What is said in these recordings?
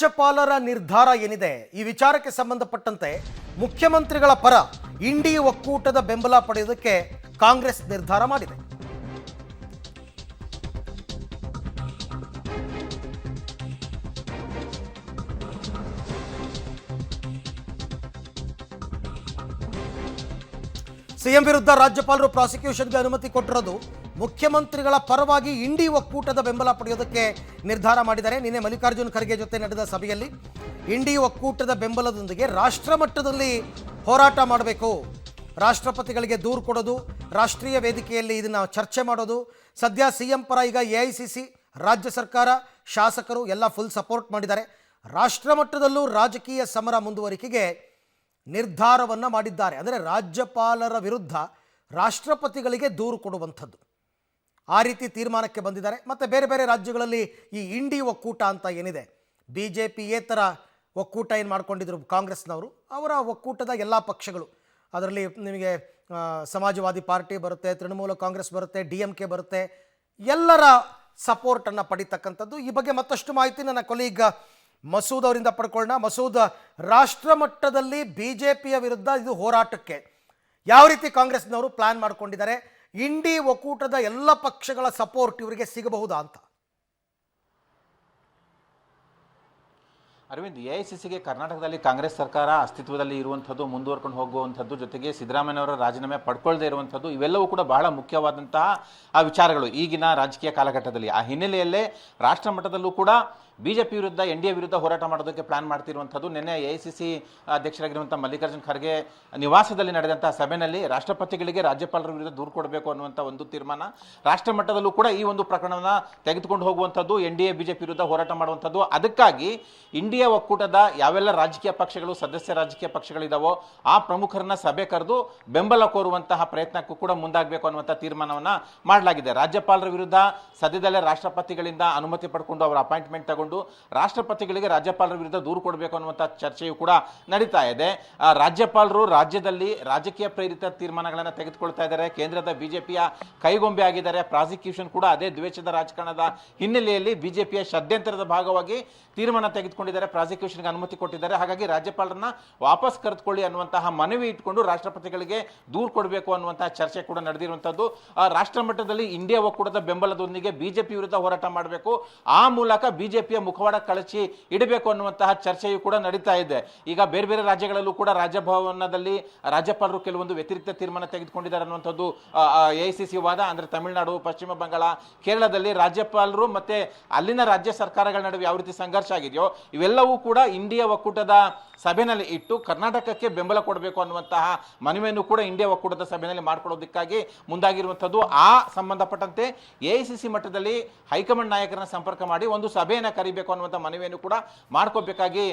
ರಾಜ್ಯಪಾಲರ ನಿರ್ಧಾರ ಏನಿದೆ ಈ ವಿಚಾರಕ್ಕೆ ಸಂಬಂಧಪಟ್ಟಂತೆ ಮುಖ್ಯಮಂತ್ರಿಗಳ ಪರ ಇಂಡಿ ಒಕ್ಕೂಟದ ಬೆಂಬಲ ಪಡೆಯುವುದಕ್ಕೆ ಕಾಂಗ್ರೆಸ್ ನಿರ್ಧಾರ ಮಾಡಿದೆ. ಸಿಎಂ ವಿರುದ್ಧ ರಾಜ್ಯಪಾಲರು ಪ್ರಾಸಿಕ್ಯೂಷನ್ಗೆ ಅನುಮತಿ ಕೊಟ್ಟಿರೋದು ಮುಖ್ಯಮಂತ್ರಿಗಳ ಪರವಾಗಿ ಇಂಡಿ ಒಕ್ಕೂಟದ ಬೆಂಬಲ ಪಡೆಯೋದಕ್ಕೆ ನಿರ್ಧಾರ ಮಾಡಿದ್ದಾರೆ. ನಿನ್ನೆ ಮಲ್ಲಿಕಾರ್ಜುನ್ ಖರ್ಗೆ ಜೊತೆ ನಡೆದ ಸಭೆಯಲ್ಲಿ ಇಂಡಿ ಒಕ್ಕೂಟದ ಬೆಂಬಲದೊಂದಿಗೆ ರಾಷ್ಟ್ರ ಮಟ್ಟದಲ್ಲಿ ಹೋರಾಟ ಮಾಡಬೇಕು, ರಾಷ್ಟ್ರಪತಿಗಳಿಗೆ ದೂರು ಕೊಡೋದು, ರಾಷ್ಟ್ರೀಯ ವೇದಿಕೆಯಲ್ಲಿ ಇದನ್ನು ಚರ್ಚೆ ಮಾಡೋದು. ಸದ್ಯ ಸಿಎಂ ಪರ ಈಗ ಎಐಸಿಸಿ, ರಾಜ್ಯ ಸರ್ಕಾರ, ಶಾಸಕರು ಎಲ್ಲ ಫುಲ್ ಸಪೋರ್ಟ್ ಮಾಡಿದ್ದಾರೆ. ರಾಷ್ಟ್ರ ಮಟ್ಟದಲ್ಲೂ ರಾಜಕೀಯ ಸಮರ ಮುಂದುವರಿಕೆಗೆ ನಿರ್ಧಾರವನ್ನು ಮಾಡಿದ್ದಾರೆ. ಅಂದರೆ ರಾಜ್ಯಪಾಲರ ವಿರುದ್ಧ ರಾಷ್ಟ್ರಪತಿಗಳಿಗೆ ದೂರು ಕೊಡುವಂಥದ್ದು, ಆ ರೀತಿ ತೀರ್ಮಾನಕ್ಕೆ ಬಂದಿದ್ದಾರೆ. ಮತ್ತು ಬೇರೆ ಬೇರೆ ರಾಜ್ಯಗಳಲ್ಲಿ ಈ ಇಂಡಿ ಒಕ್ಕೂಟ ಅಂತ ಏನಿದೆ, ಬಿ ಜೆ ಪಿಯೇತರ ಒಕ್ಕೂಟ ಏನು ಮಾಡ್ಕೊಂಡಿದ್ರು ಕಾಂಗ್ರೆಸ್ನವರು, ಅವರ ಒಕ್ಕೂಟದ ಎಲ್ಲ ಪಕ್ಷಗಳು, ಅದರಲ್ಲಿ ನಿಮಗೆ ಸಮಾಜವಾದಿ ಪಾರ್ಟಿ ಬರುತ್ತೆ, ತೃಣಮೂಲ ಕಾಂಗ್ರೆಸ್ ಬರುತ್ತೆ, DMK ಬರುತ್ತೆ, ಎಲ್ಲರ ಸಪೋರ್ಟನ್ನು ಪಡಿತಕ್ಕಂಥದ್ದು. ಈ ಬಗ್ಗೆ ಮತ್ತಷ್ಟು ಮಾಹಿತಿ ನನ್ನ ಕೊಲೀಗ್ ಮಸೂದ್ ಅವರಿಂದ ಪಡ್ಕೊಳ್ಳೋಣ. ಮಸೂದ್, ರಾಷ್ಟ್ರ ಮಟ್ಟದಲ್ಲಿ BJPಯ ವಿರುದ್ಧ ಇದು ಹೋರಾಟಕ್ಕೆ ಯಾವ ರೀತಿ ಕಾಂಗ್ರೆಸ್ನವರು ಪ್ಲಾನ್ ಮಾಡ್ಕೊಂಡಿದ್ದಾರೆ, ಇಂಡಿ ಒಕ್ಕೂಟದ ಎಲ್ಲ ಪಕ್ಷಗಳ ಸಪೋರ್ಟ್ ಇವರಿಗೆ ಸಿಗಬಹುದಾ ಅಂತ? ಅರವಿಂದ್, ಎಐಸಿಸಿಗೆ ಕರ್ನಾಟಕದಲ್ಲಿ ಕಾಂಗ್ರೆಸ್ ಸರ್ಕಾರ ಅಸ್ತಿತ್ವದಲ್ಲಿ ಇರುವಂಥದ್ದು, ಮುಂದುವರ್ಕೊಂಡು ಹೋಗುವಂಥದ್ದು, ಜೊತೆಗೆ ಸಿದ್ದರಾಮಯ್ಯನವರ ರಾಜೀನಾಮೆ ಪಡ್ಕೊಳ್ಳದೇ ಇರುವಂಥದ್ದು, ಇವೆಲ್ಲವೂ ಕೂಡ ಬಹಳ ಮುಖ್ಯವಾದಂತಹ ಆ ವಿಚಾರಗಳು ಈಗಿನ ರಾಜಕೀಯ ಕಾಲಘಟ್ಟದಲ್ಲಿ. ಆ ಹಿನ್ನೆಲೆಯಲ್ಲೇ ರಾಷ್ಟ್ರ ಮಟ್ಟದಲ್ಲೂ ಕೂಡ ಬಿಜೆಪಿ ವಿರುದ್ಧ NDA ವಿರುದ್ಧ ಹೋರಾಟ ಮಾಡೋದಕ್ಕೆ ಪ್ಲಾನ್ ಮಾಡ್ತಿರುವಂಥದ್ದು. ನಿನ್ನೆ ಎಐಸಿಸಿ ಅಧ್ಯಕ್ಷರಾಗಿರುವಂಥ ಮಲ್ಲಿಕಾರ್ಜುನ್ ಖರ್ಗೆ ನಿವಾಸದಲ್ಲಿ ನಡೆದಂಥ ಸಭೆಯಲ್ಲಿ ರಾಷ್ಟ್ರಪತಿಗಳಿಗೆ ರಾಜ್ಯಪಾಲರ ವಿರುದ್ಧ ದೂರು ಕೊಡಬೇಕು ಅನ್ನುವಂಥ ಒಂದು ತೀರ್ಮಾನ, ರಾಷ್ಟ್ರ ಮಟ್ಟದಲ್ಲೂ ಕೂಡ ಈ ಒಂದು ಪ್ರಕರಣವನ್ನು ತೆಗೆದುಕೊಂಡು ಹೋಗುವಂಥದ್ದು, NDA ಬಿಜೆಪಿ ವಿರುದ್ಧ ಹೋರಾಟ ಮಾಡುವಂಥದ್ದು. ಅದಕ್ಕಾಗಿ ಇಂಡಿಯಾ ಒಕ್ಕೂಟದ ಯಾವೆಲ್ಲ ರಾಜಕೀಯ ಪಕ್ಷಗಳು, ಸದಸ್ಯ ರಾಜಕೀಯ ಪಕ್ಷಗಳಿದಾವೋ ಆ ಪ್ರಮುಖರನ್ನ ಸಭೆ ಕರೆದು ಬೆಂಬಲ ಕೋರುವಂತಹ ಪ್ರಯತ್ನಕ್ಕೂ ಕೂಡ ಮುಂದಾಗಬೇಕು ಅನ್ನುವಂಥ ತೀರ್ಮಾನವನ್ನು ಮಾಡಲಾಗಿದೆ. ರಾಜ್ಯಪಾಲರ ವಿರುದ್ಧ ಸದ್ಯದಲ್ಲೇ ರಾಷ್ಟ್ರಪತಿಗಳಿಂದ ಅನುಮತಿ ಪಡ್ಕೊಂಡು ಅವರ ಅಪಾಯಿಂಟ್ಮೆಂಟ್ ತಗೊಂಡು ರಾಷ್ಟ್ರಪತಿಗಳಿಗೆ ರಾಜ್ಯಪಾಲರ ವಿರುದ್ಧ ದೂರು ಕೊಡಬೇಕು ಅನ್ನುವಂಥ ಚರ್ಚೆಯು ಕೂಡ ನಡೀತಾ ಇದೆ. ರಾಜ್ಯಪಾಲರು ರಾಜ್ಯದಲ್ಲಿ ರಾಜಕೀಯ ಪ್ರೇರಿತ ತೀರ್ಮಾನಗಳನ್ನು ತೆಗೆದುಕೊಳ್ತಾ ಇದ್ದಾರೆ. ಕೇಂದ್ರದ ಬಿಜೆಪಿಯ ಕೈಗೊಂಬೆ ಆಗಿದ್ದಾರೆ. ಪ್ರಾಸಿಕ್ಯೂಷನ್ ಕೂಡ ಅದೇ ದ್ವೇಷದ ರಾಜಕಾರಣದ ಹಿನ್ನೆಲೆಯಲ್ಲಿ ಬಿಜೆಪಿಯ ಷಡ್ಯಂತ್ರದ ಭಾಗವಾಗಿ ತೀರ್ಮಾನ ತೆಗೆದುಕೊಂಡಿದ್ದಾರೆ, ಪ್ರಾಸಿಕ್ಯೂಷನ್ಗೆ ಅನುಮತಿ ಕೊಟ್ಟಿದ್ದಾರೆ. ಹಾಗಾಗಿ ರಾಜ್ಯಪಾಲರನ್ನ ವಾಪಸ್ ಕರೆದುಕೊಳ್ಳಿ ಅನ್ನುವಂತಹ ಮನವಿ ಇಟ್ಕೊಂಡು ರಾಷ್ಟ್ರಪತಿಗಳಿಗೆ ದೂರು ಕೊಡಬೇಕು ಅನ್ನುವಂತಹ ಚರ್ಚೆ ಕೂಡ ನಡೆದಿರುವಂಥದ್ದು. ರಾಷ್ಟ್ರ ಮಟ್ಟದಲ್ಲಿ ಇಂಡಿಯಾ ಒಕ್ಕೂಟದ ಬೆಂಬಲದೊಂದಿಗೆ ಬಿಜೆಪಿ ವಿರುದ್ಧ ಹೋರಾಟ ಮಾಡಬೇಕು, ಆ ಮೂಲಕ ಬಿಜೆಪಿಯ ಮುಖವಾಡ ಕಳಚಿ ಇಡಬೇಕು ಅನ್ನುವಂತಹ ಚರ್ಚೆಯು ಕೂಡ ನಡೀತಾ ಇದೆ. ಈಗ ಬೇರೆ ಬೇರೆ ರಾಜ್ಯಗಳಲ್ಲೂ ಕೂಡ ರಾಜಭವನದಲ್ಲಿ ರಾಜ್ಯಪಾಲರು ಕೆಲವೊಂದು ವ್ಯತಿರಿಕ್ತ ತೀರ್ಮಾನ ತೆಗೆದುಕೊಂಡಿದ್ದಾರೆ ಅನ್ನುವಂಥದ್ದು ಎಐಸಿಸಿ ವಾದ. ಅಂದ್ರೆ ತಮಿಳುನಾಡು, ಪಶ್ಚಿಮ ಬಂಗಾಳ, ಕೇರಳದಲ್ಲಿ ರಾಜ್ಯಪಾಲರು ಮತ್ತೆ ಅಲ್ಲಿನ ರಾಜ್ಯ ಸರ್ಕಾರಗಳ ನಡುವೆ ಯಾವ ರೀತಿ ಸಂಘರ್ಷ ಆಗಿದೆಯೋ ಇವೆಲ್ಲವೂ ಕೂಡ ಇಂಡಿಯಾ ಒಕ್ಕೂಟದ ಸಭೆಯಲ್ಲಿ ಇಟ್ಟು ಕರ್ನಾಟಕಕ್ಕೆ ಬೆಂಬಲ ಕೊಡಬೇಕು ಅನ್ನುವಂತಹ ಮನವಿಯನ್ನು ಕೂಡ ಇಂಡಿಯಾ ಒಕ್ಕೂಟದ ಸಭೆಯಲ್ಲಿ ಮಾಡಿಕೊಳ್ಳೋದಕ್ಕಾಗಿ ಮುಂದಾಗಿರುವಂಥದ್ದು. ಆ ಸಂಬಂಧಪಟ್ಟಂತೆ ಎಐಸಿಸಿ ಮಟ್ಟದಲ್ಲಿ ಹೈಕಮಾಂಡ್ ನಾಯಕರನ್ನ ಸಂಪರ್ಕ ಮಾಡಿ ಒಂದು ಸಭೆಯನ್ನು ಕರಿಬೇಕು ಅನ್ನುವಂಥ ಮನವಿಯನ್ನು ಕೂಡ ಮಾಡ್ಕೋಬೇಕಾಗಿ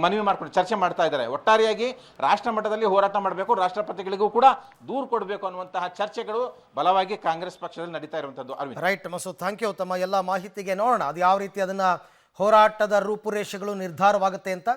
ಮನವಿ ಮಾಡ್ಕೊಂಡು ಚರ್ಚೆ ಮಾಡ್ತಾ ಇದ್ದಾರೆ. ಒಟ್ಟಾರೆಯಾಗಿ ರಾಷ್ಟ್ರ ಮಟ್ಟದಲ್ಲಿ ಹೋರಾಟ ಮಾಡಬೇಕು, ರಾಷ್ಟ್ರಪತಿಗಳಿಗೂ ಕೂಡ ದೂರು ಕೊಡಬೇಕು ಅನ್ನುವಂತಹ ಚರ್ಚೆಗಳು ಬಲವಾಗಿ ಕಾಂಗ್ರೆಸ್ ಪಕ್ಷದಲ್ಲಿ ನಡೀತಾ ಇರುವಂಥದ್ದು. ರೈಟ್ ಮಸೂದ್, ಥ್ಯಾಂಕ್ ಯು ತಮ್ಮ ಎಲ್ಲ ಮಾಹಿತಿಗೆ. ನೋಡೋಣ ಅದು ಯಾವ ರೀತಿ ಅದನ್ನ ಹೋರಾಟದ ರೂಪುರೇಷೆಗಳು ನಿರ್ಧಾರವಾಗುತ್ತೆ ಅಂತ.